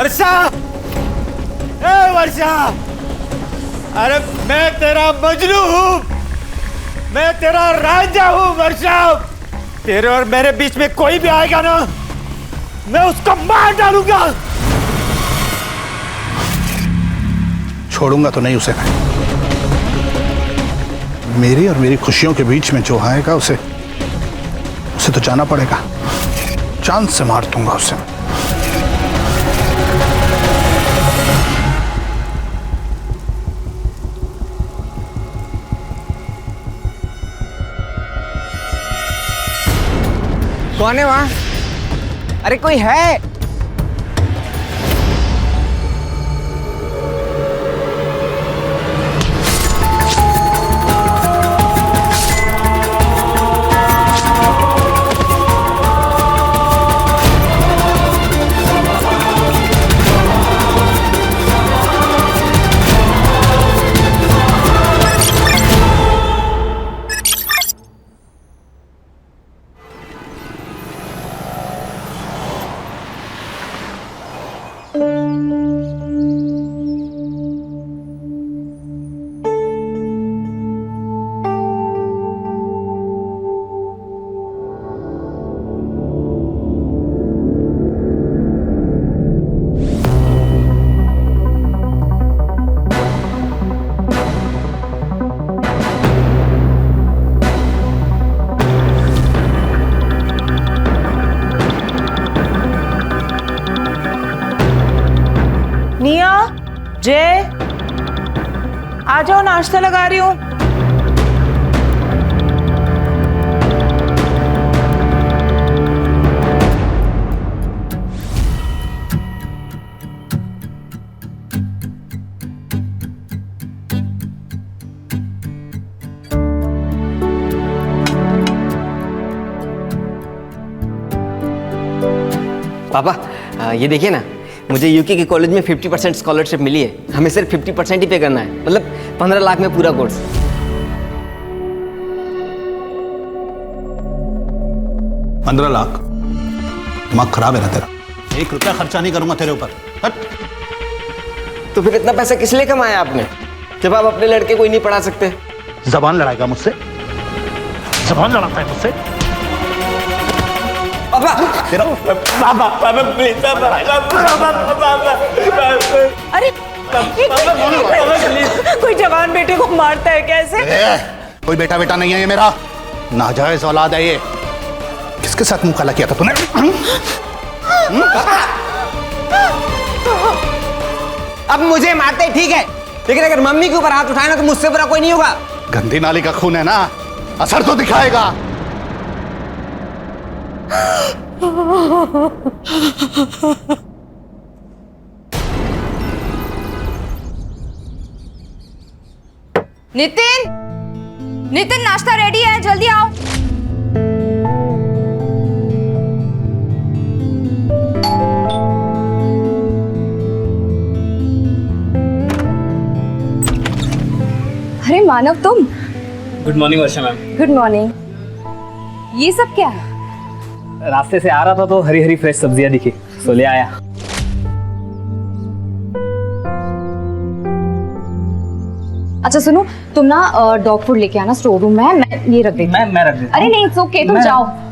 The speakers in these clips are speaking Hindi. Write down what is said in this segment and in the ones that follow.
वर्षा, ए वर्षा, अरे मैं तेरा मजनू हूँ, मैं तेरा राजा हूँ वर्षा। तेरे और मेरे बीच में कोई भी आएगा ना, मैं उसको मार डालूंगा। छोड़ूंगा तो नहीं उसे मैं। मेरी और मेरी खुशियों के बीच में जो आएगा उसे तो जाना पड़ेगा। जान से मार दूंगा उसे। कौन है वहां? अरे कोई है? निया, जय, आ जाओ, नाश्ता लगा रही हूँ। पापा ये देखिए ना, मुझे यूके के कॉलेज में 50% स्कॉलरशिप मिली है। हमें सिर्फ 50% ही पे करना है, मतलब 15 लाख में पूरा कोर्स। 15 लाख? दिमाग खराब है ना तेरा? 1 रुपया खर्चा नहीं करूंगा तेरे ऊपर। हट। तो फिर इतना पैसा किस लिए कमाया आपने, जब आप अपने लड़के को ही नहीं पढ़ा सकते? जबान लड़ाएगा मुझसे? जबान लड़ाता है मुझसे? पापा तेरा पापा प्लीज पापा। अरे कोई जवान बेटे को मारता है कैसे? कोई बेटा बेटा नहीं है ये मेरा, नाजायज औलाद है ये। किसके साथ मुंह काला किया था तूने? अब मुझे मारते ठीक है, लेकिन अगर मम्मी के ऊपर हाथ उठाए ना तो मुझसे बुरा कोई नहीं होगा। गंदी नाली का खून है ना, असर तो दिखाएगा। नितिन, नितिन नाश्ता रेडी है, जल्दी आओ। अरे मानव, तुम? गुड मॉर्निंग वर्षा मैम। Good morning. ये सब क्या है? रास्ते से आ रहा था तो हरी हरी फ्रेश सब्जियां दिखी, तो ले आया। अच्छा सुनो, तुम ना डॉग फूड लेके आना स्टोर रूम में, मैं ये रख देती हूँ। मैं रख देता हूँ। अरे नहीं, इट्स ओके,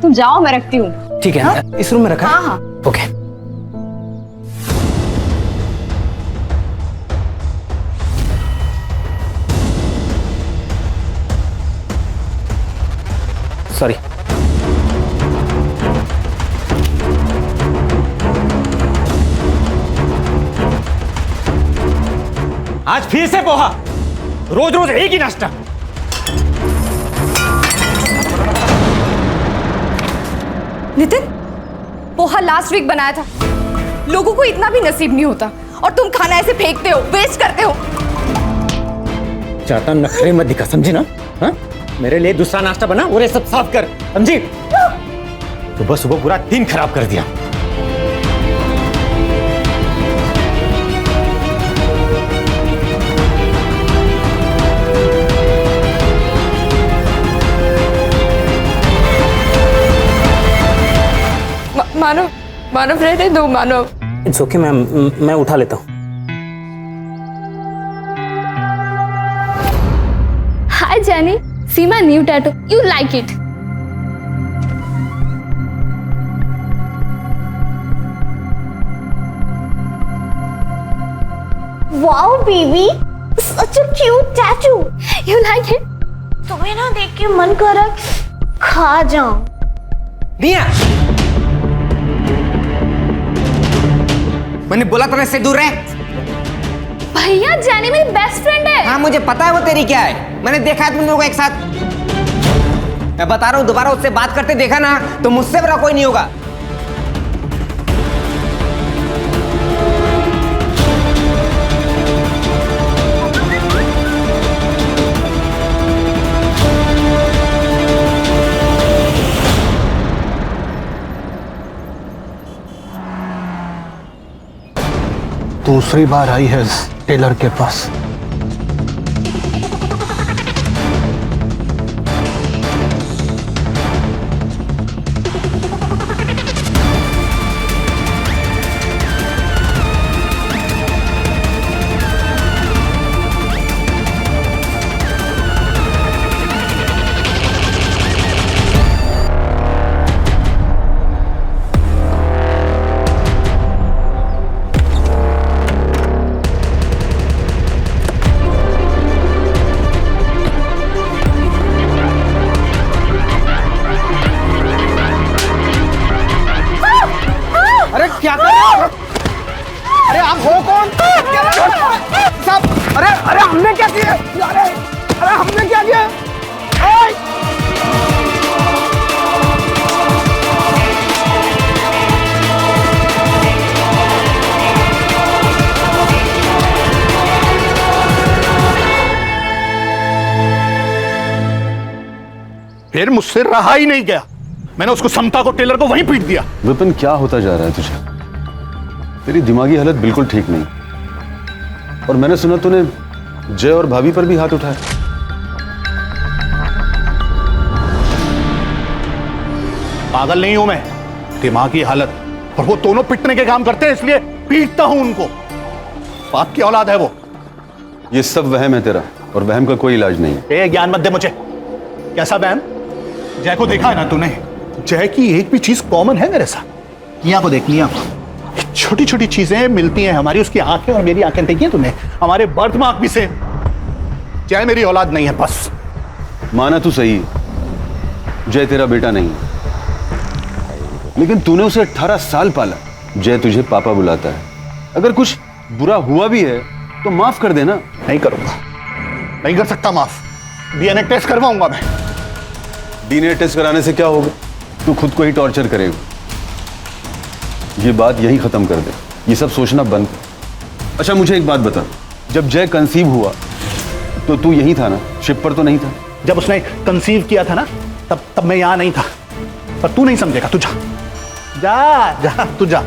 तुम जाओ, मैं रखती हूँ। ठीक है, हाँ? इस रूम में रखा? हाँ हाँ। ओके। सॉरी। आज फिर से पोहा, रोज रोज एक ही नाश्ता। नितिन, पोहा लास्ट वीक बनाया था, लोगों को इतना भी नसीब नहीं होता, और तुम खाना ऐसे फेंकते हो, वेस्ट करते हो। ज्यादा नखरे मत दिखा, समझी ना? हाँ? मेरे लिए दूसरा नाश्ता बना और ये सब साफ कर, समझी? सुबह सुबह पूरा दिन खराब कर दिया। मानव, रहने दो मानव, इट्स ओके मैम, मैं उठा लेता हूँ। Hi Jenny, see my new tattoo. You like it? Wow, baby, such a cute tattoo. You like it? तुम्हें ना देख के मन कर रहा है खा जाऊं। दिया, मैंने बोला था ना इससे दूर रहे। भैया जेनी मेरी बेस्ट फ्रेंड है। हाँ मुझे पता है वो तेरी क्या है, मैंने देखा है तुम लोगों को एक साथ। मैं बता रहा हूँ दोबारा उससे बात करते देखा ना तो मुझसे बड़ा कोई नहीं होगा। दूसरी बार आई है इस टेलर के पास। अरे क्या कर रहे हो? अरे आप हो कौन? साहब, अरे हमने क्या किया? अरे हमने क्या किया? फिर मुझसे रहा ही नहीं गया, मैंने उसको समता को, टेलर को वहीं पीट दिया। विपिन क्या होता जा रहा है तुझे? तेरी दिमागी हालत बिल्कुल ठीक नहीं। और मैंने सुना तूने जय और भाभी पर भी हाथ उठाया। पागल नहीं हूं मैं, दिमागी हालत। और वो दोनों पिटने के काम करते हैं इसलिए पीटता हूं उनको। बाप की औलाद है वो। ये सब वहम है तेरा, और वहम का कोई इलाज नहीं है। ए ज्ञान मत दे मुझे। कैसा वहम? जय को देखा है ना तूने? जय की एक भी चीज कॉमन है मेरे साथ। निया को देख, निया को। छोटी छोटी चीजें मिलती हैं हमारी, उसकी आंखें और मेरी आंखें देखी हैं तूने? हमारे बर्थ मार्क भी से। जय मेरी औलाद नहीं है बस। माना तू सही, जय तेरा बेटा नहीं, लेकिन तूने उसे 18 साल पाला। जय तुझे पापा बुलाता है। अगर कुछ बुरा हुआ भी है तो माफ कर देना। नहीं करूंगा, नहीं कर सकता माफ। डीएनए टेस्ट करवाऊंगा मैं। डीएनए टेस्ट कराने से क्या होगा? तू खुद को ही टॉर्चर करेगा। ये बात यही खत्म कर दे, ये सब सोचना बंद कर। अच्छा मुझे एक बात बता, जब जय कंसीव हुआ तो तू यही था ना? शिप पर तो नहीं था? जब उसने कंसीव किया था ना, तब मैं यहां नहीं था। पर तू नहीं समझेगा, तू जा जा जा, तू जा।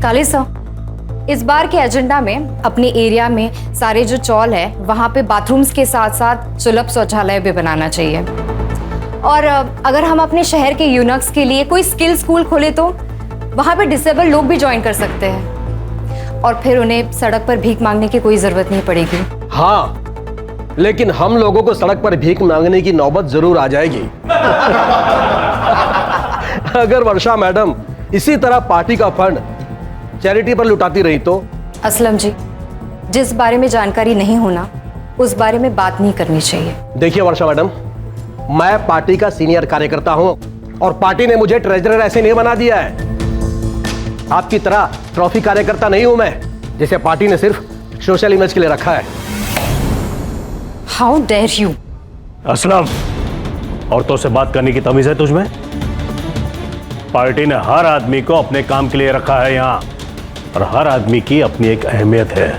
काली साहब, इस बार के एजेंडा में अपने एरिया में सारे जो चौल है वहाँ पे बाथरूम्स के साथ साथ सुलभ शौचालय भी बनाना चाहिए। और अगर हम अपने शहर के यूनक्स के लिए कोई स्किल स्कूल खोले तो वहाँ पे डिसेबल लोग भी ज्वाइन कर सकते हैं और फिर उन्हें सड़क पर भीख मांगने की कोई जरूरत नहीं पड़ेगी। हाँ, लेकिन हम लोगों को सड़क पर भीख मांगने की नौबत जरूर आ जाएगी। अगर वर्षा मैडम इसी तरह पार्टी का फंड चैरिटी पर लुटाती रही तो? असलम जी, जिस बारे में जानकारी नहीं होना उस बारे में बात नहीं करनी चाहिए। देखिए वर्षा मैडम, मैं पार्टी का सीनियर कार्यकर्ता हूं और पार्टी ने मुझे ट्रेजरर ऐसे नहीं बना दिया है। आपकी तरह ट्रॉफी कार्यकर्ता नहीं हूं मैं, जिसे पार्टी ने सिर्फ सोशल इमेज के लिए रखा है। How dare you! असलम, औरतों से बात करने की तमीज है तुझमें? पार्टी ने हर आदमी को अपने काम के लिए रखा है यहाँ, और हर आदमी की अपनी एक अहमियत है।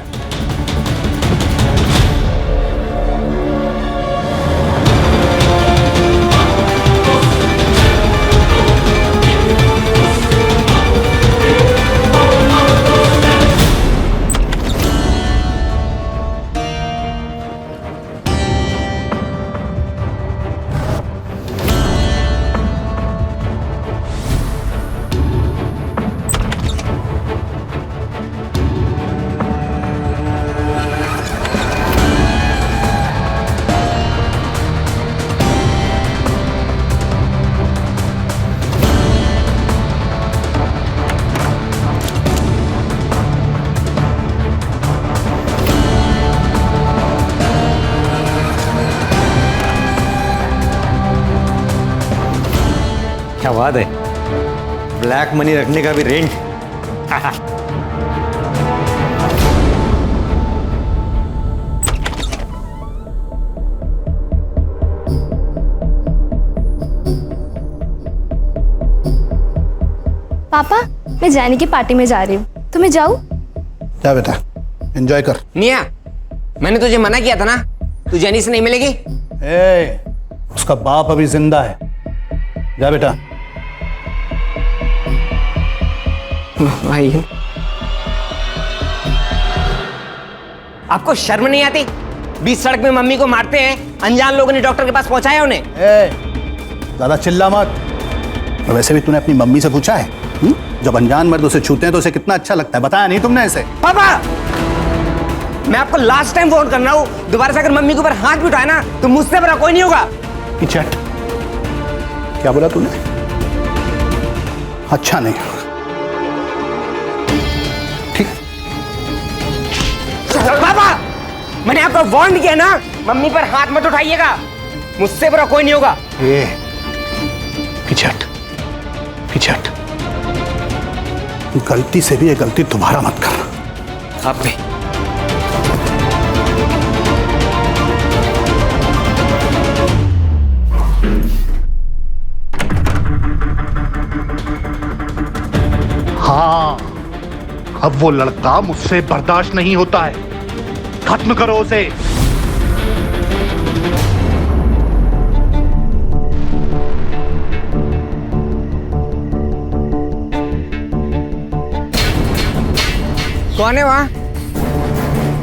क्या बात है, ब्लैक मनी रखने का भी रेंट। पापा, मैं जानी की पार्टी में जा रही हूँ, तुम्हें जाऊँ? जा बेटा, एंजॉय कर। निया, मैंने तुझे मना किया था ना, तू जैनी से नहीं मिलेगी। उसका बाप अभी जिंदा है, जा बेटा। भाई, आपको शर्म नहीं आती? बीच सड़क में मम्मी को मारते हैं, अनजान लोगों ने डॉक्टर के पास पहुंचाया उन्हें। ज्यादा चिल्ला मत। वैसे भी तूने अपनी मम्मी से पूछा है जब अनजान मर्द उसे छूते हैं तो उसे कितना अच्छा लगता है, बताया नहीं तुमने ऐसे? पापा, मैं आपको लास्ट टाइम फोन कर रहा हूं, दोबारा से अगर मम्मी के ऊपर हाथ भी उठाए ना तो मुझसे बड़ा कोई नहीं होगा। चैट, क्या बोला तूने? अच्छा नहीं, ठीक। पापा, मैंने आपको वार्न किया ना, मम्मी पर हाथ मत उठाइएगा, मुझसे बड़ा कोई नहीं होगा। पीछे हट, पीछे हट। गलती से भी ये गलती दोबारा मत कर। आप भी। हाँ, अब वो लड़का मुझसे बर्दाश्त नहीं होता है, खत्म करो उसे। कौन है वहां?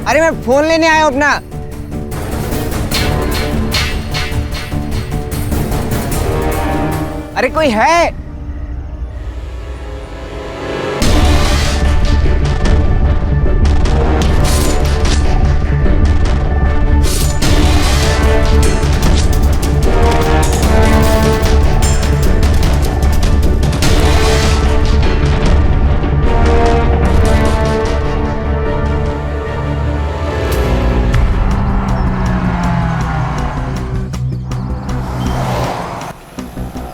अरे मैं फोन लेने आया हूं अपना। अरे कोई है?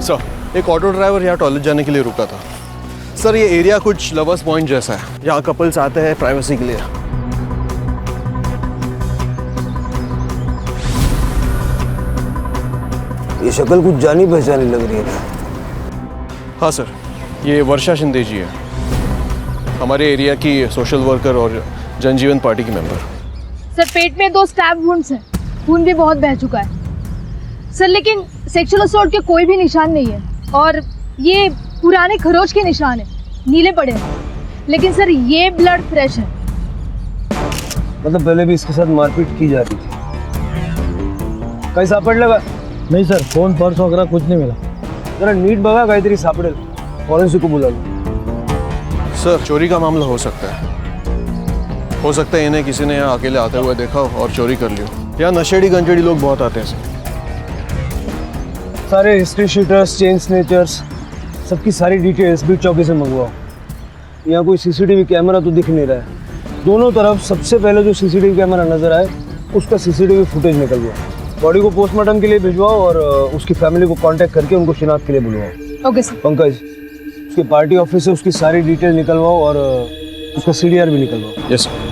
सर, एक ऑटो ड्राइवर यहाँ टॉयलेट जाने के लिए रुका था। सर, ये एरिया कुछ लवर्स पॉइंट जैसा है, यहाँ कपल्स आते हैं प्राइवेसी के लिए। ये शक्ल कुछ जानी पहचानी लग रही है ना? हाँ सर, ये वर्षा शिंदे जी है, हमारे एरिया की सोशल वर्कर और जनजीवन पार्टी की मेंबर। सर, पेट में 2 स्टैब वुंड्स हैं, खून भी बहुत बह चुका है सर, लेकिन सेक्सुअल असॉल्ट के कोई भी निशान नहीं है और ये पुराने खरोच के निशान है, नीले पड़े हैं, लेकिन सर ये ब्लड फ्रेश है। मतलब पहले भी इसके साथ मारपीट की जा रही थी? कहीं सापड़ लगा? नहीं सर, फोन पर्स वगैरह कुछ नहीं मिला। जरा नीट बगा, काहीतरी सापडेल, फॉरेंसिक को बुला लो। सर, चोरी का मामला हो सकता है इन्हें किसी ने यहाँ अकेले आते हुए देखा और चोरी कर लियो। यहाँ नशेड़ी गंजेड़ी लोग बहुत आते हैं सर। सारे हिस्ट्री शीटर्स, चेन स्नेचर्स, सबकी सारी डिटेल्स बीट चौकी से मंगवाओ। यहाँ कोई सीसीटीवी कैमरा तो दिख नहीं रहा है। दोनों तरफ सबसे पहले जो सीसीटीवी कैमरा नजर आए उसका सीसीटीवी फुटेज निकलवाओ। बॉडी को पोस्टमार्टम के लिए भिजवाओ और उसकी फैमिली को कांटेक्ट करके उनको शिनाख्त के लिए बुलवाओ। Okay sir. पंकज, उसके पार्टी ऑफिस से उसकी सारी डिटेल निकलवाओ और उसका CDR भी निकलवाओ। Yes sir.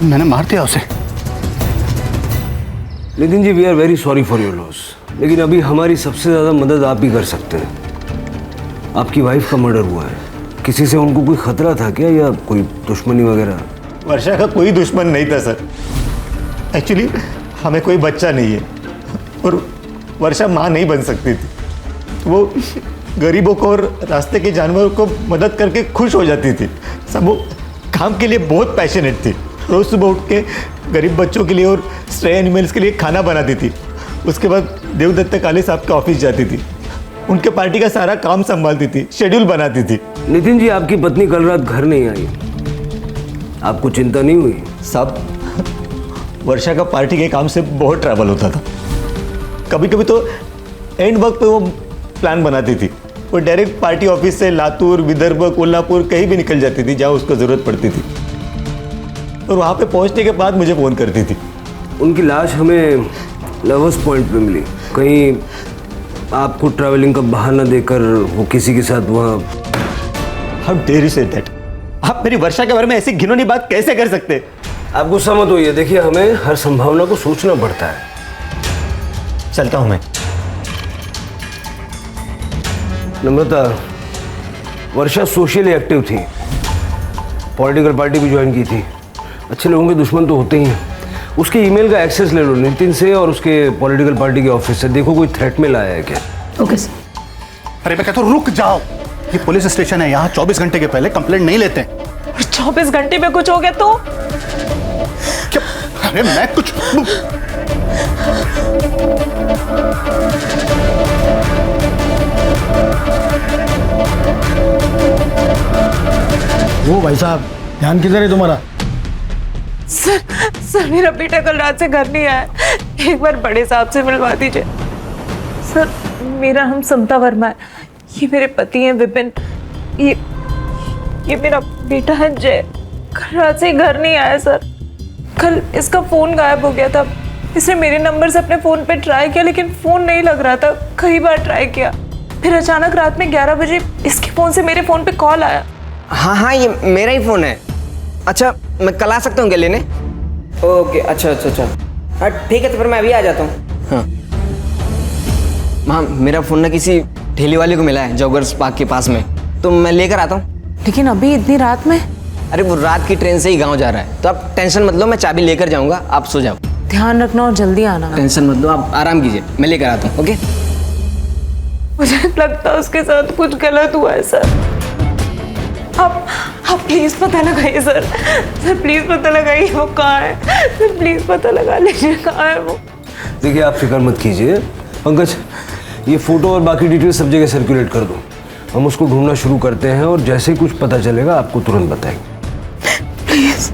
मैंने मार दिया उसे। Nitin ji, we are very sorry for your loss, लेकिन अभी हमारी सबसे ज़्यादा मदद आप ही कर सकते हैं। आपकी वाइफ का मर्डर हुआ है, किसी से उनको कोई खतरा था क्या या कोई दुश्मनी वगैरह? वर्षा का कोई दुश्मन नहीं था सर, एक्चुअली हमें कोई बच्चा नहीं है और वर्षा माँ नहीं बन सकती थी। वो गरीबों को और रास्ते के जानवरों को मदद करके खुश हो जाती थी। सब वो काम के लिए बहुत पैशनेट थी। रोज़ सुबह उठ के गरीब बच्चों के लिए और स्ट्रे एनिमल्स के लिए खाना बनाती थी। उसके बाद देवदत्त काले साहब के ऑफिस जाती थी, उनके पार्टी का सारा काम संभालती थी, शेड्यूल बनाती थी। नितिन जी, आपकी पत्नी कल रात घर नहीं आई, आपको चिंता नहीं हुई? साहब, वर्षा का पार्टी के काम से बहुत ट्रैवल होता था। कभी कभी तो एंड वक्त पे वो प्लान बनाती थी। वो डायरेक्ट पार्टी ऑफिस से लातूर, विदर्भ, कोल्हापुर कहीं भी निकल जाती थी जहाँ उसको ज़रूरत पड़ती थी, और वहाँ पे पहुँचने के बाद मुझे फ़ोन करती थी। उनकी लाश हमें लवर्स पॉइंट पे मिली। कहीं आपको ट्रैवलिंग का बहाना देकर वो किसी के साथ वहाँ... how dare you say that? आप मेरी वर्षा के बारे में ऐसी घिनौनी बात कैसे कर सकते? आप गुस्सा मत होइए। देखिए, हमें हर संभावना को सोचना पड़ता है। चलता हूँ मैं। नम्रता, वर्षा सोशली एक्टिव थी, पॉलिटिकल पार्टी भी ज्वाइन की थी। अच्छे लोगों के दुश्मन तो होते ही हैं। उसके ईमेल का एक्सेस ले लो नितिन से और उसके पॉलिटिकल पार्टी के ऑफिस से। देखो कोई थ्रेट मेल आया है क्या। Okay sir. अरे मैं कहता हूँ रुक जाओ, ये पुलिस स्टेशन है, यहाँ 24 घंटे के पहले कंप्लेंट नहीं लेते। 24 घंटे में कुछ हो गया तो? क्या? अरे मैं कुछ... वो भाई साहब, ध्यान किधर है तुम्हारा? सर मेरा बेटा कल रात से घर नहीं आया। एक बार बड़े साहब से मिलवा दीजिए। सर, मेरा नाम समता वर्मा है। ये मेरे पति हैं विपिन। ये मेरा बेटा है जय। कल रात से घर नहीं आया सर। कल इसका फोन गायब हो गया था। इसने मेरे नंबर से अपने फोन पे ट्राई किया, लेकिन फोन नहीं लग रहा था। कई बार ट्राई किया, फिर अचानक रात में 11 बजे इसके फोन से मेरे फोन पे कॉल आया। हाँ, ये मेरा ही फोन है। अच्छा, मैं कल आ सकता हूँ क्या लेने? ओके, अच्छा। हाँ ठीक है, तो फिर मैं अभी आ जाता हूँ। हाँ माँ, मेरा फ़ोन ना किसी ठेली वाले को मिला है जॉगर्स पार्क के पास में, तो मैं लेकर आता हूँ। लेकिन अभी इतनी रात में? अरे वो रात की ट्रेन से ही गांव जा रहा है, तो आप टेंशन मत लो, मैं चाबी लेकर जाऊँगा, आप सो जाओ। ध्यान रखना और जल्दी आना। टेंशन मत लो, आप आराम कीजिए, मैं लेकर आता हूँ। ओके। मुझे लगता है उसके साथ कुछ गलत हुआ है सर। आप प्लीज पता लगाइए सर। प्लीज पता लगाइए वो कहाँ है। सर प्लीज पता लगा लीजिए कहाँ है वो। देखिए, आप फिक्र मत कीजिए। पंकज, ये फोटो और बाकी डिटेल सब जगह सर्कुलेट कर दो। हम उसको ढूंढना शुरू करते हैं और जैसे ही कुछ पता चलेगा आपको तुरंत बताएंगे। प्लीज।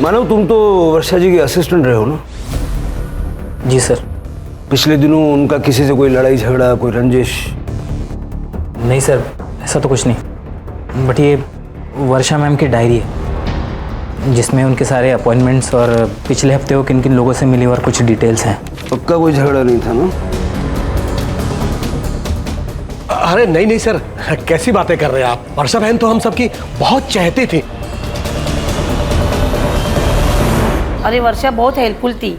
मानव, तुम तो वर्षा जी के असिस्टेंट रहे हो ना? जी सर। पिछले दिनों उनका किसी से कोई लड़ाई झगड़ा, कोई रंजिश? नहीं सर, ऐसा तो कुछ नहीं। बट ये वर्षा मैम की डायरी है जिसमें उनके सारे अपॉइंटमेंट्स और पिछले हफ्ते वो किन किन लोगों से मिली और कुछ डिटेल्स हैं। पक्का कोई झगड़ा नहीं था ना? अरे नहीं सर, कैसी बातें कर रहे हैं आप? वर्षा बहन तो हम सबकी बहुत चाहती थी। अरे वर्षा बहुत हेल्पफुल थी,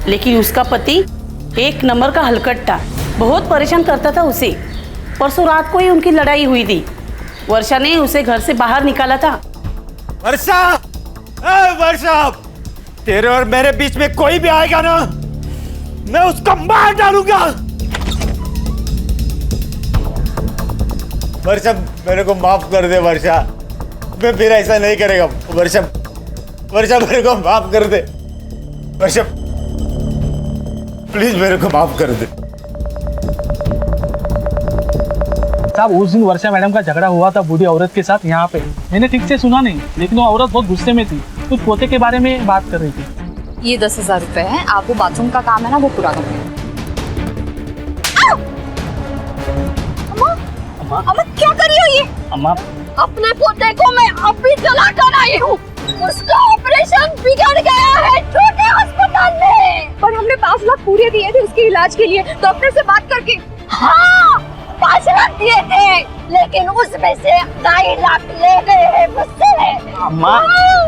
लेकिन उसका पति एक नंबर का हलकट्टा, बहुत परेशान करता था उसे। परसों रात को ही उनकी लड़ाई हुई थी। वर्षा ने उसे घर से बाहर निकाला था। वर्षा, वर्षा, तेरे और मेरे बीच में कोई भी आएगा ना, मैं उसको मार डालूंगा। वर्षा, मेरे को माफ कर दे वर्षा, मैं फिर ऐसा नहीं करेगा। वर्षा, मेरे को माफ कर दे। वर्षा, प्लीज मेरे को माफ कर दे। साहब, उस दिन वर्षा मैडम का झगड़ा हुआ था बूढ़ी औरत के साथ यहाँ पे। मैंने ठीक से सुना नहीं, लेकिन वो औरत बहुत गुस्से में थी, कुछ पोते के बारे में बात कर रही थी। ये 10,000 रुपए है, आप वो बाथरूम का काम है ना वो पूरा करें। अम्मा क्या कर रही हो ये? अम्मा, अपने पोते को मैं अभी जला कर आई हूँ। उसका ऑपरेशन बिगड़ गया है छोटे अस्पताल में। पर हमने 5 लाख पूरे दिए थे उसके इलाज के लिए, डॉक्टर से बात करके। हाँ, 5 लाख दिए थे, लेकिन उसमें से 2.5 लाख ले गए हैं मुझसे।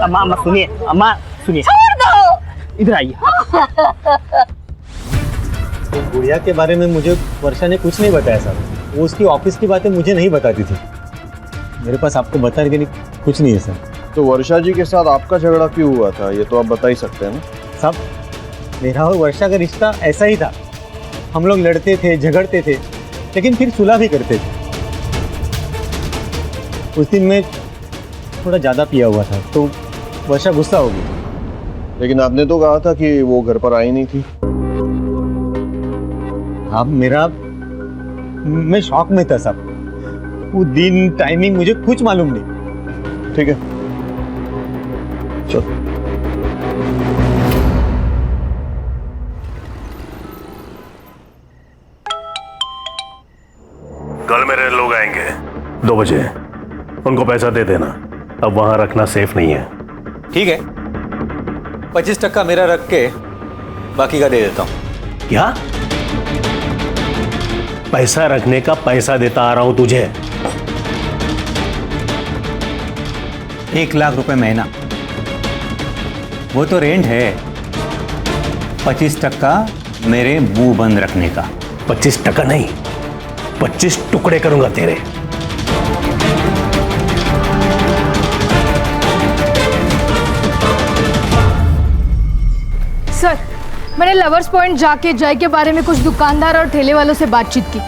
अम्मा सुनिए, छोड़ दो, इधर आइए। गुड़िया के बारे में मुझे वर्षा ने कुछ नहीं बताया साहब। वो उसकी ऑफिस की बातें मुझे नहीं बताती थी। मेरे पास आपको बताने के लिए कुछ नहीं है सर। तो वर्षा जी के साथ आपका झगड़ा क्यों हुआ था, ये तो आप बता ही सकते हैं ना? साहब, मेरा और वर्षा का रिश्ता ऐसा ही था। हम लोग लड़ते थे, झगड़ते थे, लेकिन फिर सुलह भी करते थे। उस दिन मैं थोड़ा ज़्यादा पिया हुआ था, तो वर्षा गुस्सा हो गई। लेकिन आपने तो कहा था कि वो घर पर आई नहीं थी। अब मैं शॉक में था साहब। वो दिन टाइमिंग मुझे कुछ मालूम नहीं। ठीक है, चल। कल मेरे लोग आएंगे 2 बजे, उनको पैसा दे देना। अब वहां रखना सेफ नहीं है। ठीक है, 25% मेरा रख के बाकी का दे देता हूँ। क्या? पैसा रखने का पैसा देता आ रहा हूं तुझे। 1 लाख रुपए महीना, वो तो रेंट है। 25% मेरे मुंह बंद रखने का। 25% नहीं, 25 टुकड़े करूंगा तेरे। सर, मैंने लवर्स पॉइंट जाके जय के बारे में कुछ दुकानदार और ठेले वालों से बातचीत की।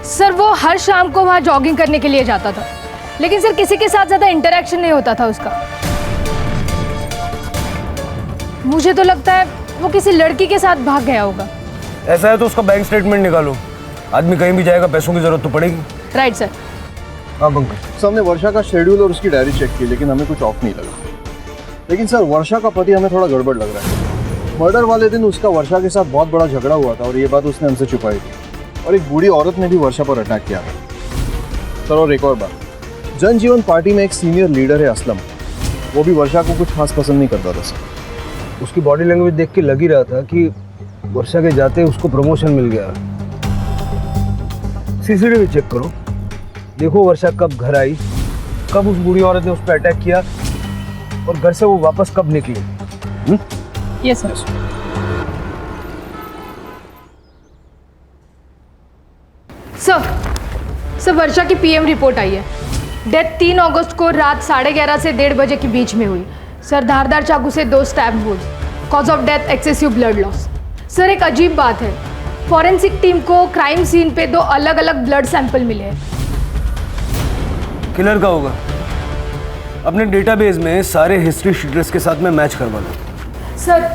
सर, वो हर शाम को वहाँ जॉगिंग करने के लिए जाता था, लेकिन सर किसी के साथ ज़्यादा इंटरेक्शन नहीं होता था उसका। मुझे तो लगता है वो किसी लड़की के साथ भाग गया होगा। ऐसा है तो उसका बैंक स्टेटमेंट निकालो। आदमी कहीं भी जाएगा, पैसों की जरूरत तो पड़ेगी। Right sir. हाँ पंकज, हमने वर्षा का शेड्यूल और उसकी डायरी चेक की, लेकिन हमें कुछ ऑफ नहीं लगा। लेकिन सर, वर्षा का पति हमें थोड़ा गड़बड़ लग रहा है। मर्डर वाले दिन उसका वर्षा के साथ बहुत बड़ा झगड़ा हुआ था और ये बात उसने हमसे छुपाई थी। और एक बूढ़ी औरत ने भी वर्षा पर अटैक किया था। सर, और एक और बात, जनजीवन पार्टी में एक सीनियर लीडर है असलम, वो भी वर्षा को कुछ खास पसंद नहीं करता था सर। उसकी बॉडी लैंग्वेज देख के लग ही रहा था कि वर्षा के जाते उसको प्रमोशन मिल गया। सीसीटीवी चेक करो, देखो वर्षा कब घर आई, कब उस बूढ़ी औरत ने उस पर अटैक किया और घर से वो वापस कब निकली। Yes sir. सर, वर्षा की पीएम रिपोर्ट आई है। डेथ 3 अगस्त को रात 11:30 से 1:30 बजे के बीच में हुई। सर, धारदार चाकू से 2 stab wounds. Cause of death excessive blood loss. Sir, एक अजीब बात है, फॉरेंसिक टीम को क्राइम सीन पे 2 अलग अलग ब्लड सैंपल मिले हैं। किलर का होगा। अपने डेटाबेस में सारे हिस्ट्री शीटर्स के साथ में मैच करवा लो। सर,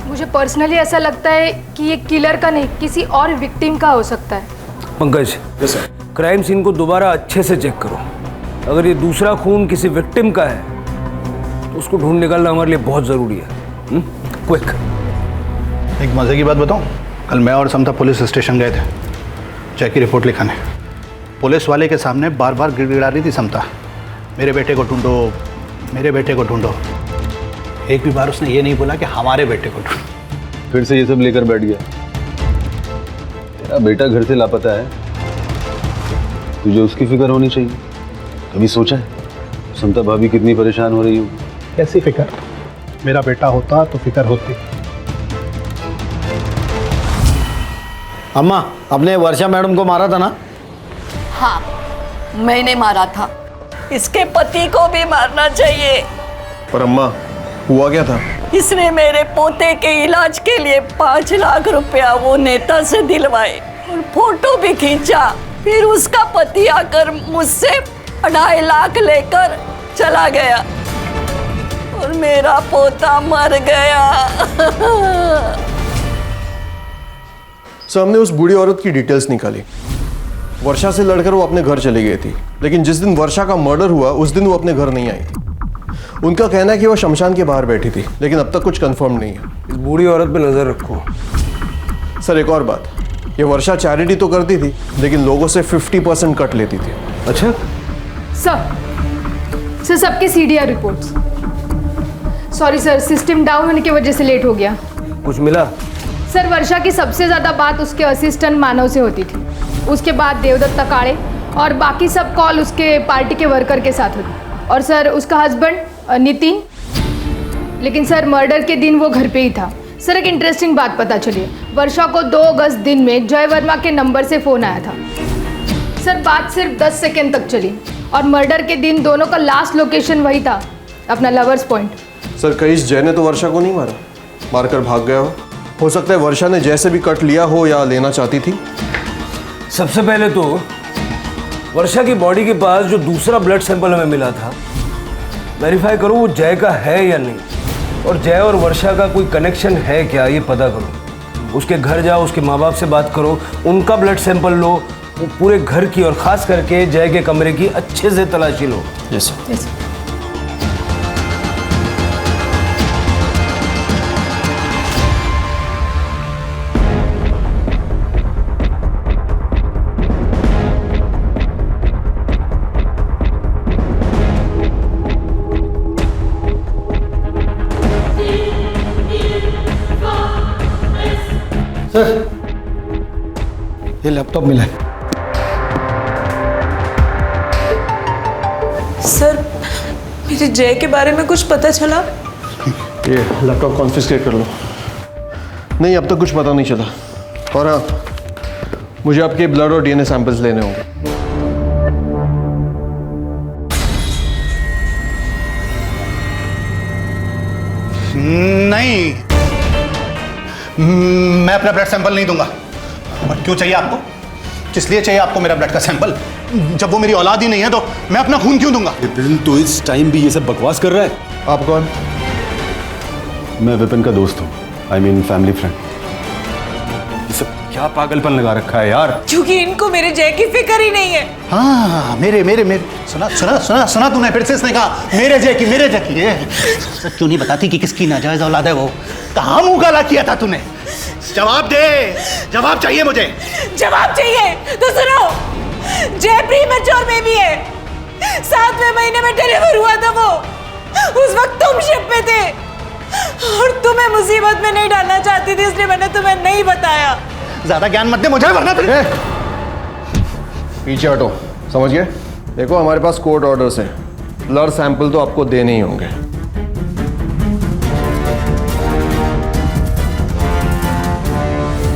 मुझे पर्सनली ऐसा लगता है कि ये किलर का नहीं, किसी और विक्टिम का हो सकता है। पंकज, क्राइम सीन को दोबारा अच्छे से चेक करो। अगर ये दूसरा खून किसी विक्टिम का है तो उसको ढूंढ निकालना हमारे लिए बहुत ज़रूरी है। क्विक। एक मज़े की बात बताऊं, कल मैं और समता पुलिस स्टेशन गए थे जय की रिपोर्ट लिखाने। पुलिस वाले के सामने बार बार गिड़गिड़ा रही थी समता, मेरे बेटे को ढूंढो, मेरे बेटे को ढूंढो। एक भी बार उसने ये नहीं बोला कि हमारे बेटे को ढूंढो। फिर से ये सब लेकर बैठ गया। तेरा बेटा घर से लापता है, तुझे उसकी फिक्र होनी चाहिए। कभी सोचा है समता भाभी कितनी परेशान हो रही हो? कैसी फिक्र? मेरा बेटा होता तो फिक्र होती। अम्मा, अपने वर्षा मैडम को मारा था ना? हाँ, मैंने मारा था। इसके पति को भी मारना चाहिए। पर अम्मा, हुआ क्या था? इसने मेरे पोते के इलाज के लिए 5 लाख रुपया वो नेता से दिलवाए और फोटो भी खींचा। फिर उसका पति आकर मुझसे 2.5 लाख लेकर चला गया और मेरा पोता मर गया। सर, हमने उस बूढ़ी औरत की डिटेल्स निकाली। वर्षा से लड़कर वो अपने घर चली गई थी, लेकिन जिस दिन वर्षा का मर्डर हुआ उस दिन वो अपने घर नहीं आई थी। उनका कहना है कि वो शमशान के बाहर बैठी थी, लेकिन अब तक कुछ कंफर्म नहीं है। इस बूढ़ी औरत पे नजर रखो। सर, एक और बात, ये वर्षा चैरिटी तो करती थी, लेकिन लोगों से 50% कट लेती थी। अच्छा सर, सबके CDR reports. Sorry sir, system down होने की वजह से लेट हो गया। कुछ मिला? सर, वर्षा की सबसे ज़्यादा बात उसके असिस्टेंट मानव से होती थी, उसके बाद देवदत्त तकाड़े और बाकी सब कॉल उसके पार्टी के वर्कर के साथ होती। और सर, उसका हस्बैंड नितिन, लेकिन सर मर्डर के दिन वो घर पे ही था। सर, एक इंटरेस्टिंग बात पता चली, वर्षा को 2 अगस्त दिन में जय वर्मा के नंबर से फ़ोन आया था। सर, बात सिर्फ 10 सेकेंड तक चली और मर्डर के दिन दोनों का लास्ट लोकेशन वही था, अपना लवर्स पॉइंट। सर, कहीं जय ने तो वर्षा को नहीं मारा, मारकर भाग गया हो सकता है वर्षा ने जैसे भी कट लिया हो या लेना चाहती थी। सबसे पहले तो वर्षा की बॉडी के पास जो दूसरा ब्लड सैंपल हमें मिला था, वेरीफाई करो वो जय का है या नहीं, और जय और वर्षा का कोई कनेक्शन है क्या ये पता करो। उसके घर जाओ, उसके माँ बाप से बात करो, उनका ब्लड सैंपल लो, वो पूरे घर की और खास करके जय के कमरे की अच्छे से तलाशी लो। Yes sir. सर, ये लैपटॉप मिला है। सर, मेरे जय के बारे में कुछ पता चला? ये लैपटॉप कॉन्फिस्केट कर लो। नहीं, अब तक कुछ पता नहीं चला। और हाँ, मुझे आपके ब्लड और डीएनए सैंपल्स लेने होंगे। नहीं, मैं अपना ब्लड सैंपल नहीं दूंगा। और क्यों चाहिए आपको? किस लिए चाहिए आपको मेरा ब्लड का सैंपल? जब वो मेरी औलाद ही नहीं है तो मैं अपना खून क्यों दूंगा? विपिन, तो इस टाइम भी ये सब बकवास कर रहा है। आप कौन? मैं विपिन का दोस्त हूँ, आई मीन फैमिली फ्रेंड। ये सब क्या पागलपन लगा रखा है यार? क्योंकि इनको मेरे जय की फिक्र ही नहीं है। हाँ, मेरे मेरे मेरे सुना सुना सुना सुना तूने? फिर से इसने कहा मेरे जय की, मेरे जय की। ये सच क्यों नहीं बताती कि किसकी नाजायज औलाद है वो? कहाँ मुंह काला किया था तूने? जवाब दे, जवाब चाहिए मुझे। जवाब चाहिए तो सुनो, जय प्रीमैच्योर बेबी है। 7वें महीने में डिलीवर हुआ था वो। उस वक्त तुम शिप पे थे और तुम्हें मुसीबत में नहीं डालना चाहती थी, इसलिए मैंने तुम्हें नहीं बताया। ज्यादा ज्ञान मत दे मुझे, वरना तुझे। पीछे हटो, समझ गए? देखो, हमारे पास कोर्ट ऑर्डर्स हैं। ब्लड सैंपल तो आपको देने ही होंगे।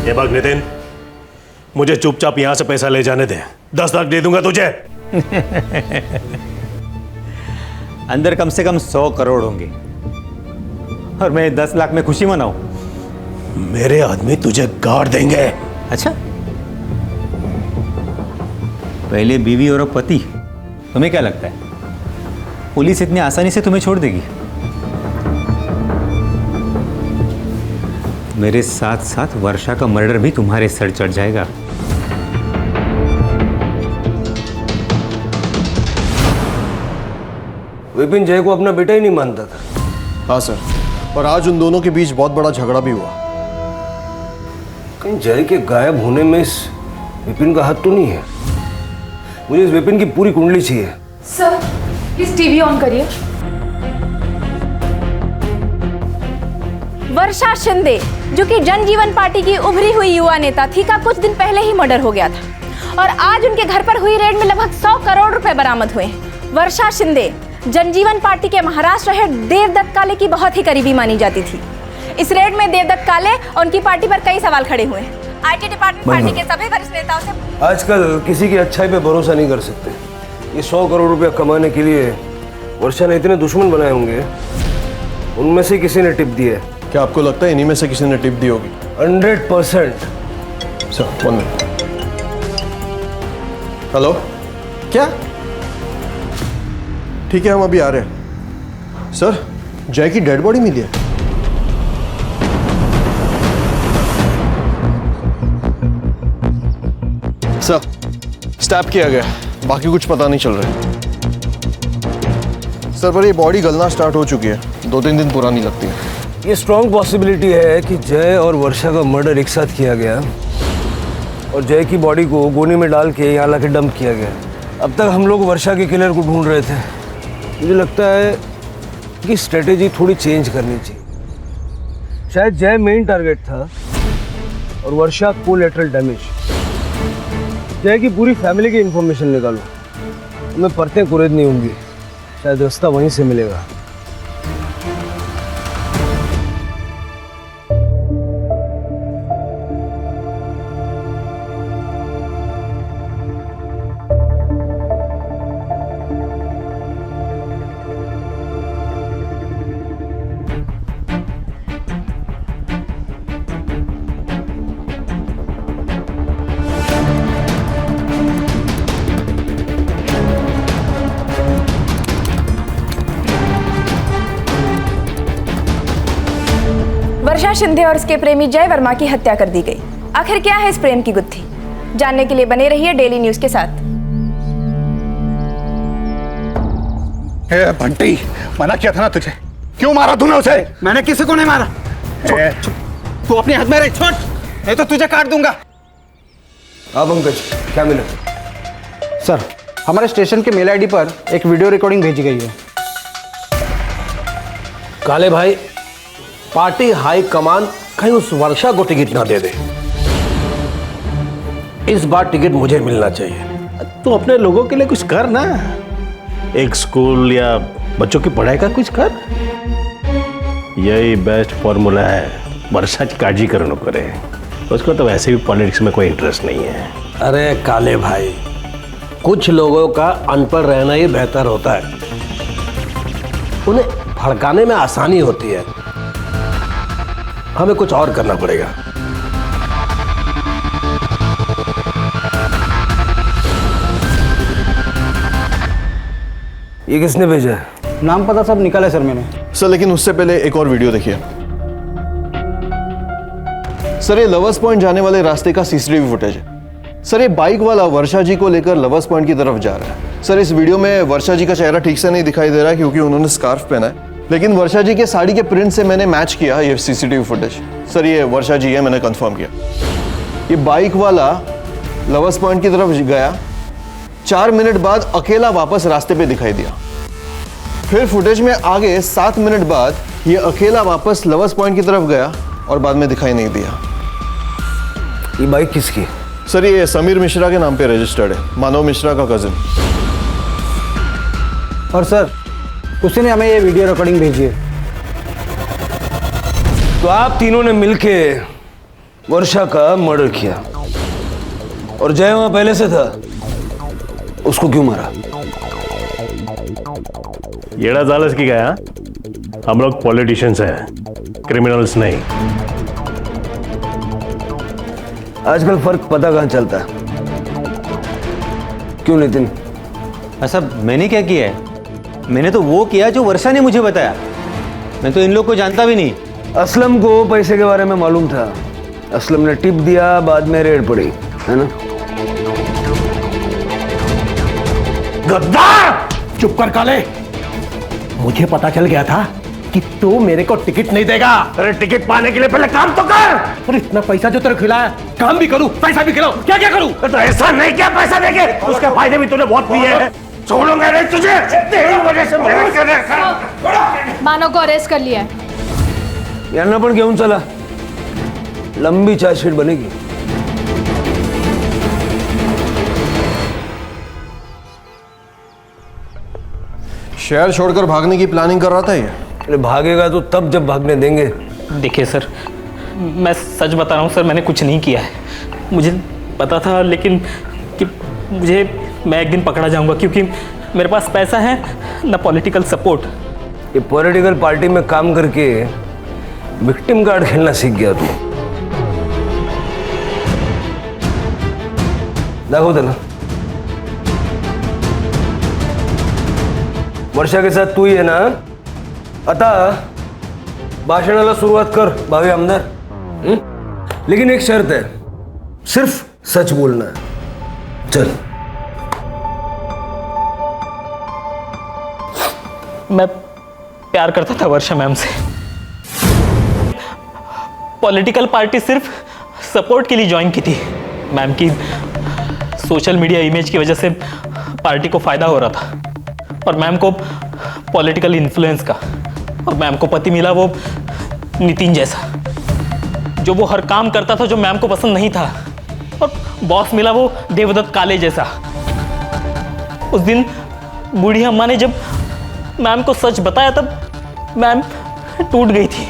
ये बात नितिन, मुझे चुपचाप यहां से पैसा ले जाने दे। 10 लाख दे दूंगा तुझे। अंदर कम से कम 100 करोड़ होंगे और मैं 10 लाख में खुशी मनाऊं? मेरे आदमी तुझे गाड़ देंगे। अच्छा, पहले बीवी और अब पति। तुम्हें क्या लगता है पुलिस इतनी आसानी से तुम्हें छोड़ देगी? मेरे साथ साथ वर्षा का मर्डर भी तुम्हारे सर चढ़ जाएगा। विपिन जय को अपना बेटा ही नहीं मानता था। हाँ सर, और आज उन दोनों के बीच बहुत बड़ा झगड़ा भी हुआ। कहीं जय के गायब होने में इस विपिन का हाथ तो नहीं है? मुझे इस विपिन की पूरी कुंडली चाहिए। सर, प्लीज टीवी ऑन करिए। वर्षा शिंदे, जो कि जनजीवन पार्टी की उभरी हुई युवा नेता थी, का कुछ दिन पहले ही मर्डर हो गया था और आज उनके घर पर हुई रेड में लगभग 100 करोड़ रुपए बरामद हुए। वर्षा शिंदे जनजीवन पार्टी के महाराष्ट्र हेड देवदत्त काले की बहुत ही करीबी मानी जाती थी। इस रेड में देवदत्त काले और उनकी पार्टी पर कई सवाल खड़े हुए। आईटी डिपार्टमेंट पार्टी के सभी वरिष्ठ नेताओं से आजकल किसी की अच्छाई पे भरोसा नहीं कर सकते। ये 100 करोड़ रुपया कमाने के लिए वर्षा ने इतने दुश्मन बनाए होंगे, उनमें से किसी ने टिप दी है। क्या आपको लगता है इन्हीं में से किसी ने टिप दी होगी? 100%। Sir, 1 minute. हेलो, क्या? ठीक है, हम अभी आ रहे हैं। सर, जय की डेड बॉडी मिली है। सर, स्टैप किया गया, बाकी कुछ पता नहीं चल रहा है। सर, पर ये बॉडी गलना स्टार्ट हो चुकी है, 2-3 दिन पुरानी लगती है। ये स्ट्रॉन्ग पॉसिबिलिटी है कि जय और वर्षा का मर्डर एक साथ किया गया और जय की बॉडी को गोनी में डाल के यहाँ लाके डंप किया गया। अब तक हम लोग वर्षा के किलर को ढूंढ रहे थे। मुझे लगता है कि स्ट्रेटेजी थोड़ी चेंज करनी चाहिए। शायद जय मेन टारगेट था और वर्षा कोलैटरल डैमेज। जय की पूरी फैमिली की इंफॉर्मेशन निकालो, हमें परतें कुरेदनी होंगी, शायद रास्ता वहीं से मिलेगा। वर्षा शिंदे और उसके प्रेमी जय वर्मा की हत्या कर दी गई। आखिर क्या है इस प्रेम की गुत्थी? जानने के लिए बने रहिए डेली न्यूज के साथ। बंटी, मना किया था ना तुझे, क्यों मारा तूने उसे? मैंने किसी को नहीं मारा। तू अपने हाथ में रख, छोड़, नहीं तो तुझे काट दूंगा। हाँ पंकज, क्या मिला? सर, हमारे स्टेशन के मेल आईडी पर एक वीडियो रिकॉर्डिंग भेजी गई है। काले भाई, पार्टी हाई कमान कहीं उस वर्षा को टिकट ना दे दे। इस बार टिकट मुझे मिलना चाहिए। तू अपने लोगों के लिए कुछ कर ना, एक स्कूल या बच्चों की पढ़ाई का कुछ कर। यही बेस्ट फॉर्मूला है वर्षा की काळजी करो करे। उसको तो वैसे भी पॉलिटिक्स में कोई इंटरेस्ट नहीं है। अरे काले भाई, कुछ लोगों का अनपढ़ रहना ही बेहतर होता है, उन्हें भड़काने में आसानी होती है। हमें कुछ और करना पड़ेगा। ये किसने भेजा है? नाम पता सब निकाला है सर मैंने। सर लेकिन उससे पहले एक और वीडियो देखिए। सर ये लवर्स पॉइंट जाने वाले रास्ते का सीसीटीवी फुटेज है। सर ये बाइक वाला वर्षा जी को लेकर लवर्स पॉइंट की तरफ जा रहा है। सर इस वीडियो में वर्षा जी का चेहरा ठीक से नहीं दिखाई दे रहा है क्योंकि उन्होंने स्कार्फ पहना है, लेकिन वर्षा जी के साड़ी के प्रिंट से मैंने मैच किया ये सीसीटीवी फुटेज। सर ये वर्षा जी है, मैंने कंफर्म किया। ये बाइक वाला लवर्स पॉइंट की तरफ गया, 4 मिनट बाद अकेला वापस रास्ते पे दिखाई दिया। फिर फुटेज में आगे 7 मिनट बाद ये अकेला वापस लवर्स पॉइंट की तरफ गया और बाद में दिखाई नहीं दिया। ये बाइक किसकी? सर ये समीर मिश्रा के नाम पे रजिस्टर्ड है, मानव मिश्रा का कजिन। और सर उसी ने हमें ये वीडियो रिकॉर्डिंग भेजी है। तो आप तीनों ने मिलके वर्षा का मर्डर किया और जय वहां पहले से था, उसको क्यों मारा? येड़ा जालस की गया, हम लोग पॉलिटिशियंस हैं, क्रिमिनल्स नहीं। आजकल फर्क पता कहां चलता है? क्यों नितिन? ऐसा मैंने क्या किया है? मैंने तो वो किया जो वर्षा ने मुझे बताया। मैं तो इन लोग को जानता भी नहीं। असलम को पैसे के बारे में मालूम था, असलम ने टिप दिया, बाद में रेड पड़ी, है ना? गद्दार! चुप कर काले, मुझे पता चल गया था कि तू मेरे को टिकट नहीं देगा। अरे टिकट पाने के लिए पहले काम तो कर। और इतना पैसा जो तेरे खिलाया, काम भी करूं, पैसा भी खिलाऊं, क्या क्या करूं? तो ऐसा नहीं क्या पैसा देके, उसके फायदे भी तूने बहुत लिए हैं। छोड़ूंगा नहीं तुझे, तेरी वजह से मेहनत कर रहा है। मानव को अरेस्ट कर लिया है। यांना पण घेऊन चला, लंबी चार्जशीट बनेगी। शहर छोड़कर भागने की प्लानिंग कर रहा था ये। अरे भागेगा तो तब जब भागने देंगे। देखिए सर, मैं सच बता रहा हूँ सर, मैंने कुछ नहीं किया है। मुझे पता था लेकिन कि मैं एक दिन पकड़ा जाऊंगा क्योंकि मेरे पास पैसा है ना पॉलिटिकल सपोर्ट। ये पॉलिटिकल पार्टी में काम करके विक्टिम कार्ड खेलना सीख गया तू। दाखव त्याला। वर्षा के साथ तू ही है ना? आता भाषणाला सुरुवात कर भावी आमदार। लेकिन एक शर्त है, सिर्फ सच बोलना है। चल। मैं प्यार करता था वर्षा मैम से। पॉलिटिकल पार्टी सिर्फ सपोर्ट के लिए ज्वाइन की थी। मैम की सोशल मीडिया इमेज की वजह से पार्टी को फायदा हो रहा था और मैम को पॉलिटिकल इन्फ्लुएंस का। और मैम को पति मिला वो नितिन जैसा, जो वो हर काम करता था जो मैम को पसंद नहीं था। और बॉस मिला वो देवदत्त काले जैसा। उस दिन बूढ़ी अम्मा ने जब मैम को सच बताया तब मैम टूट गई थी।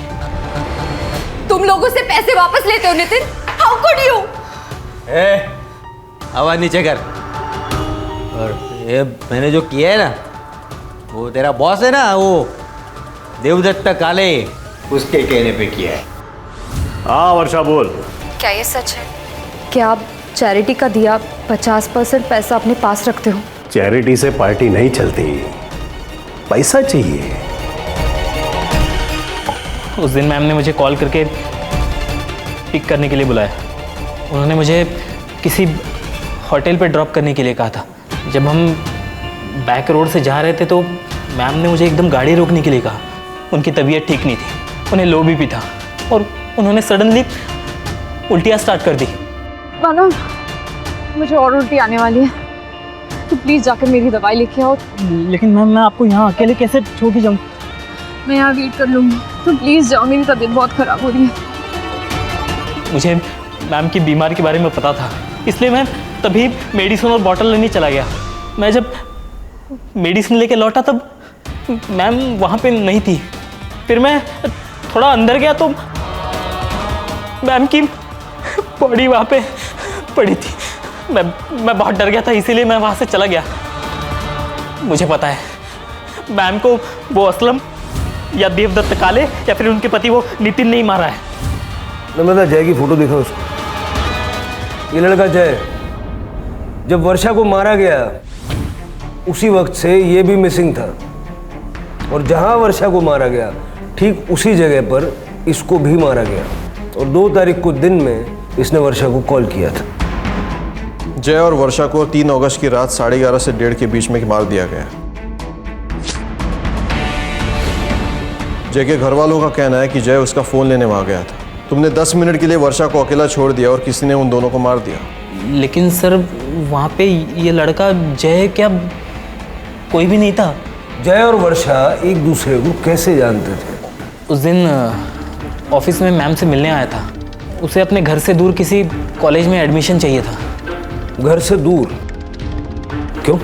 तुम लोगों से पैसे वापस लेते हो नितिन? How could you? आवाज नीचे कर। और ये मैंने जो किया है ना, वो तेरा बॉस है ना, वो देवदत्त काले, उसके कहने पे किया है। हाँ वर्षा बोल। क्या ये सच है कि आप चैरिटी का दिया 50% पैसा अपने पास रखते हो? चैरिटी से पार्टी नहीं चलती, पैसा चाहिए। उस दिन मैम ने मुझे कॉल करके पिक करने के लिए बुलाया। उन्होंने मुझे किसी होटल पे ड्रॉप करने के लिए कहा था। जब हम बैक रोड से जा रहे थे तो मैम ने मुझे एकदम गाड़ी रोकने के लिए कहा। उनकी तबीयत ठीक नहीं थी, उन्हें लो बीपी था और उन्होंने सडनली उल्टियाँ स्टार्ट कर दी। मानो मुझे और उल्टी आने वाली है, तो प्लीज जाकर मेरी दवाई लेके आओ। लेकिन मैम मैं आपको यहाँ अकेले कैसे छोड़ के जाऊँ? मैं यहाँ वेट कर लूँगी, तो प्लीज जाओ, मेरी तबीयत बहुत खराब हो रही है। मुझे मैम की बीमारी के बारे में पता था, इसलिए मैं तभी मेडिसिन और बॉटल लेने चला गया। मैं जब मेडिसिन लेके लौटा तब मैम वहाँ पे नहीं थी। फिर मैं थोड़ा अंदर गया तो मैम की बॉडी वहाँ पे पड़ी थी। मैं बहुत डर गया था, इसीलिए मैं वहाँ से चला गया। मुझे पता है मैम को वो असलम या देवदत्त काले या फिर उनके पति वो नितिन नहीं मारा है। मैं जय की फोटो देखा उसको। ये लड़का जय जब वर्षा को मारा गया उसी वक्त से ये भी मिसिंग था, और जहां वर्षा को मारा गया ठीक उसी जगह पर इसको भी मारा गया। और 2 तारीख को दिन में इसने वर्षा को कॉल किया था। जय और वर्षा को 3 अगस्त की रात 11:30 से 1:30 के बीच में मार दिया गया। जय के घर वालों का कहना है कि जय उसका फ़ोन लेने वहाँ गया था। तुमने 10 मिनट के लिए वर्षा को अकेला छोड़ दिया और किसी ने उन दोनों को मार दिया। लेकिन सर वहाँ पे ये लड़का जय क्या कोई भी नहीं था। जय और वर्षा एक दूसरे को कैसे जानते थे? उस दिन ऑफिस में मैम से मिलने आया था। उसे अपने घर से दूर किसी कॉलेज में एडमिशन चाहिए था। घर से दूर क्यों?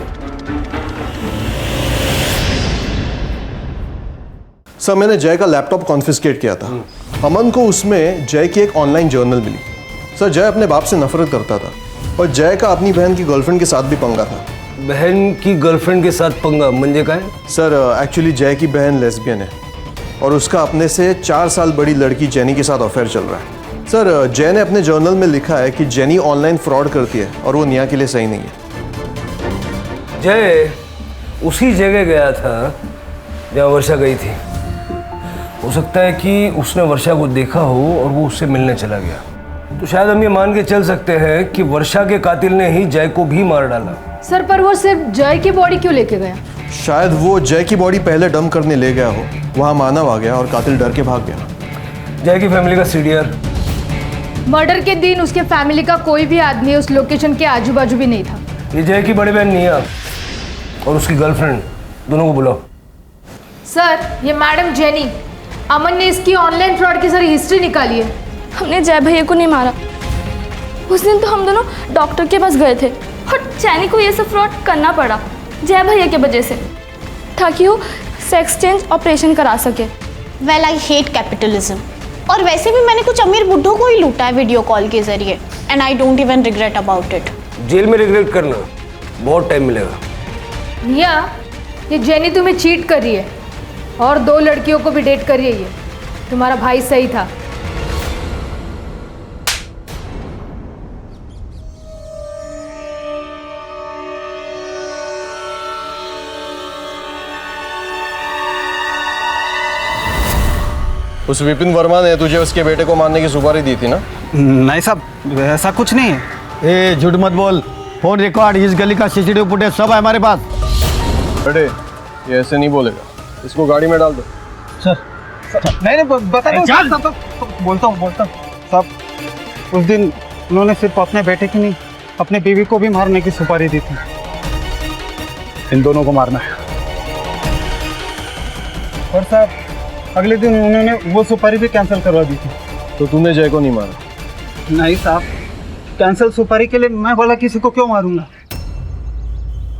सर मैंने जय का लैपटॉप कॉन्फिस्केट किया था। अमन को उसमें जय की एक ऑनलाइन जर्नल मिली। सर जय अपने बाप से नफरत करता था और जय का अपनी बहन की गर्लफ्रेंड के साथ भी पंगा था। बहन की गर्लफ्रेंड के साथ पंगा मंजे का है? सर एक्चुअली जय की बहन लेस्बियन है और उसका अपने से 4 साल बड़ी लड़की जेनी के साथ अफेयर चल रहा है। सर जय ने अपने जर्नल में लिखा है कि जेनी ऑनलाइन फ्रॉड करती है और वो निया के लिए सही नहीं है। जय उसी जगह गया था जहाँ वर्षा गई थी। हो सकता है कि उसने वर्षा को देखा हो और वो उससे मिलने चला गया। तो शायद हम ये मान के चल सकते हैं कि वर्षा के कातिल ने ही जय को भी मार डाला। सर पर वो सिर्फ जय की बॉडी क्यों लेके गया? शायद वो जय की बॉडी पहले डंप करने ले गया हो, वहाँ मानव आ गया और कातिल डर के भाग गया। जय की फैमिली का सीडीआर। मर्डर के दिन उसके फैमिली का कोई भी आदमी उस लोकेशन के आजू बाजू भी नहीं था। ये जय की बड़ी बहन निया और उसकी गर्लफ्रेंड, दोनों को बुलाओ। सर ये मैडम जेनी, अमन ने इसकी ऑनलाइन फ्रॉड की सारी हिस्ट्री निकाली है। हमने जय भैया को नहीं मारा। उस दिन तो हम दोनों डॉक्टर के पास गए थे और चैनी को ये सब फ्रॉड करना पड़ा जय भैया की वजह से, ताकि वो सेक्स चेंज ऑपरेशन करा सके। Well I hate capitalism. और वैसे भी मैंने कुछ अमीर बुड्ढों को ही लूटा है वीडियो कॉल के जरिए, and I don't even regret about it. जेल में रिग्रेट करना बहुत टाइम मिलेगा। निया ये जेनी तुम्हें चीट कर रही है और 2 लड़कियों को भी डेट कर रही है। ये तुम्हारा भाई सही था। उस विपिन वर्मा ने तुझे उसके बेटे को मारने की सुपारी दी थी ना? नहीं साहब ऐसा कुछ नहीं है। ए झूठ मत बोल। फोन रिकॉर्ड, इस गली का सीसीटीवी फुटेज सब है हमारे पास। बेटे ये ऐसे नहीं बोलेगा, इसको गाड़ी में डाल दो। सर नहीं बता दो। बोलता हूँ साहब, उस दिन उन्होंने सिर्फ अपने बेटे की नहीं अपने बीवी को भी मारने की सुपारी दी थी। इन दोनों को मारना है। और साहब अगले दिन उन्होंने वो सुपारी भी कैंसिल करवा दी थी। तो तूने जय को नहीं मारा? नहीं साहब, कैंसिल सुपारी के लिए मैं बोला किसी को क्यों मारूंगा।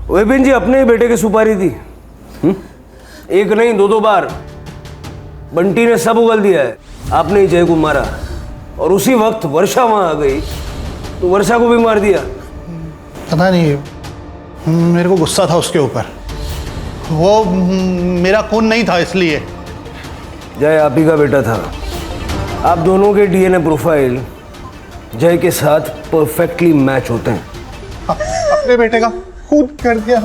विपिन जी अपने ही बेटे की सुपारी दी। एक नहीं 2 बार बंटी ने सब उगल दिया है। आपने ही जय को मारा और उसी वक्त वर्षा वहां आ गई तो वर्षा को भी मार दिया। पता नहीं, मेरे को गुस्सा था उसके ऊपर। वो मेरा खून नहीं था इसलिए। जय आप ही का बेटा था। आप दोनों के डीएनए प्रोफाइल जय के साथ परफेक्टली मैच होते हैं। अपने बेटे का खून कर दिया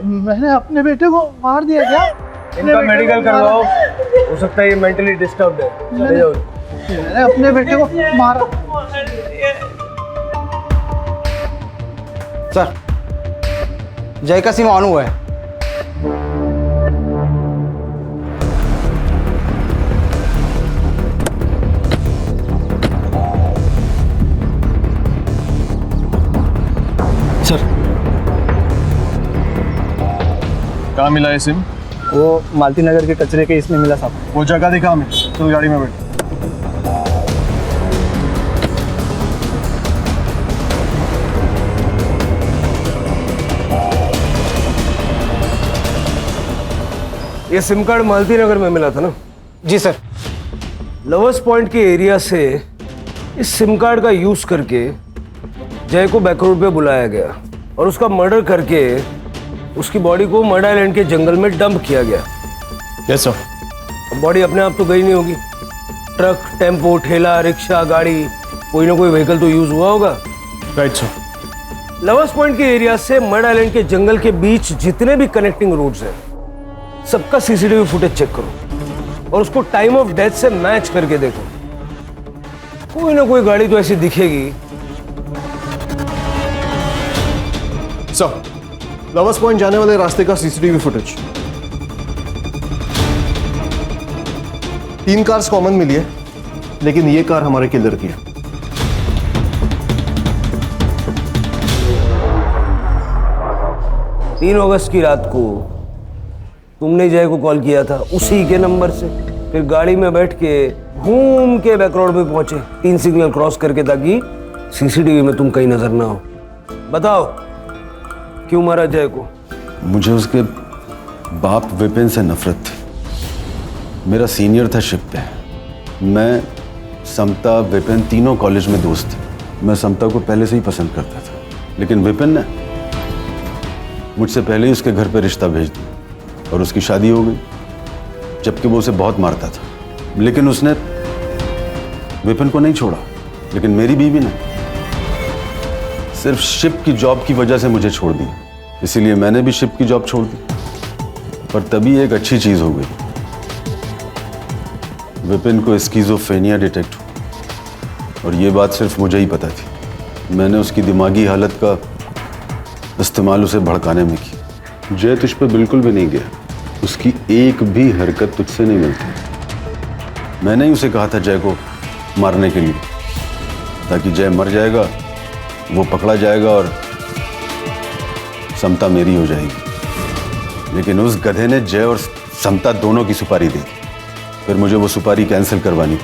मैंने अपने बेटे को मार दिया क्या? इनका मेडिकल करवाओ। हो सकता है ये मेंटली डिस्टर्ब्ड है। चले जाओ। मैंने अपने बेटे को मारा। सर, जय का सिम ऑन हुआ है। सर, कहाँ मिला है सिम? वो मालती नगर के कचरे के इसमें मिला साहब। वो जगह दिखा हमें, तो गाड़ी में बैठ। ये सिम कार्ड मालती नगर में मिला था ना? जी सर। लवर्स पॉइंट के एरिया से इस सिम कार्ड का यूज करके जय को बैकरोड पे बुलाया गया और उसका मर्डर करके उसकी बॉडी को मर्ड आइलैंड के जंगल में डंप किया गया। Yes sir. बॉडी अपने आप तो गई नहीं होगी, ट्रक, टेम्पो, ठेला, रिक्शा, गाड़ी, कोई ना कोई व्हीकल तो यूज हुआ होगा। Right sir. लवर्स पॉइंट के एरिया से मर्ड आइलैंड के जंगल के बीच जितने भी कनेक्टिंग रोड्स हैं सबका सीसीटीवी फुटेज चेक करो और उसको टाइम ऑफ डेथ से मैच करके देखो। कोई ना कोई गाड़ी तो ऐसी दिखेगी। सर, लवर्स पॉइंट जाने वाले रास्ते का सीसीटीवी फुटेज 3 कार्स कॉमन मिली है, लेकिन ये कार हमारे किलर की है। तीन अगस्त की रात को तुमने जय को कॉल किया था उसी के नंबर से, फिर गाड़ी में बैठ के घूम के बैक रोड पे पहुंचे 3 सिग्नल क्रॉस करके, ताकि सीसीटीवी में तुम कहीं नजर ना हो। बताओ क्यों मारा जय को? मुझे उसके बाप विपिन से नफरत थी। मेरा सीनियर था शिप पे। मैं, समता, विपिन तीनों कॉलेज में दोस्त थे। मैं समता को पहले से ही पसंद करता था, लेकिन विपिन ने मुझसे पहले ही उसके घर पे रिश्ता भेज दिया और उसकी शादी हो गई, जबकि वो उसे बहुत मारता था। लेकिन उसने विपिन को नहीं छोड़ा, लेकिन मेरी बीवी ने सिर्फ शिप की जॉब की वजह से मुझे छोड़ दी। इसीलिए मैंने भी शिप की जॉब छोड़ दी। पर तभी एक अच्छी चीज हो गई, विपिन को स्किज़ोफ्रेनिया डिटेक्ट हुआ और ये बात सिर्फ मुझे ही पता थी। मैंने उसकी दिमागी हालत का इस्तेमाल उसे भड़काने में की। जय तुझ पे बिल्कुल भी नहीं गया, उसकी एक भी हरकत तुझसे नहीं मिलती। मैंने ही उसे कहा था जय को मारने के लिए, ताकि जय मर जाएगा, वो पकड़ा जाएगा और समता मेरी हो जाएगी। लेकिन उस गधे ने जय और समता दोनों की सुपारी दी। फिर मुझे वो सुपारी कैंसिल करवानी,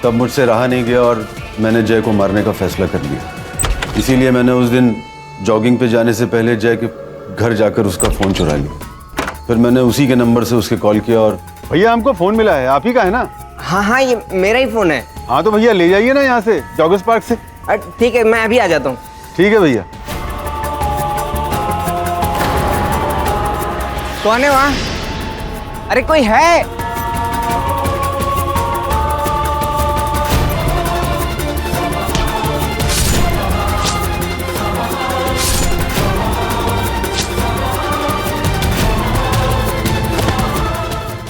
तब मुझसे रहा नहीं गया और मैंने जय को मारने का फैसला कर लिया। इसीलिए मैंने उस दिन जॉगिंग पे जाने से पहले जय के घर जाकर उसका फ़ोन चुरा लिया। फिर मैंने उसी के नंबर से उसके कॉल किया और भैया हमको फ़ोन मिला है, आप ही का है ना? हाँ हाँ, ये मेरा ही फ़ोन है। हाँ तो भैया ले जाइए ना यहाँ से, जॉगर्स पार्क से। ठीक है, मैं अभी आ जाता हूँ। ठीक है भैया। कौन है वहाँ? अरे कोई है?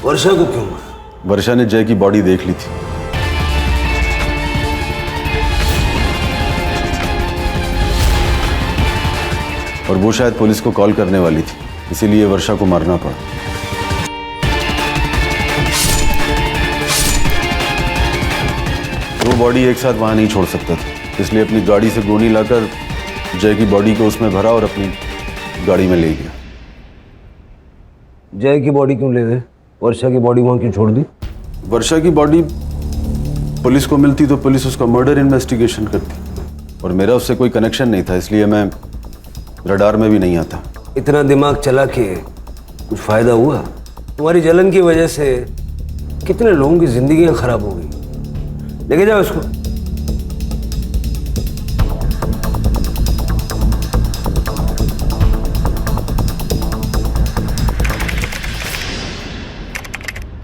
वर्षा को क्यों मारा? वर्षा ने जय की बॉडी देख ली थी। और वो शायद पुलिस को कॉल करने वाली थी, इसीलिए वर्षा को मारना पड़ा। वो बॉडी एक साथ वहां नहीं छोड़ सकता था, इसलिए अपनी गाड़ी से गोनी लाकर जय की बॉडी को उसमें भरा और अपनी गाड़ी में ले गया। जय की बॉडी क्यों ले गए? वर्षा की बॉडी वहां क्यों छोड़ दी? वर्षा की बॉडी पुलिस को मिलती तो पुलिस उसका मर्डर इन्वेस्टिगेशन करती, और मेरा उससे कोई कनेक्शन नहीं था, इसलिए मैं रडार में भी नहीं आता। इतना दिमाग चला के कुछ फायदा हुआ? तुम्हारी जलन की वजह से कितने लोगों की जिंदगियां खराब हो गई। लेके जाओ इसको।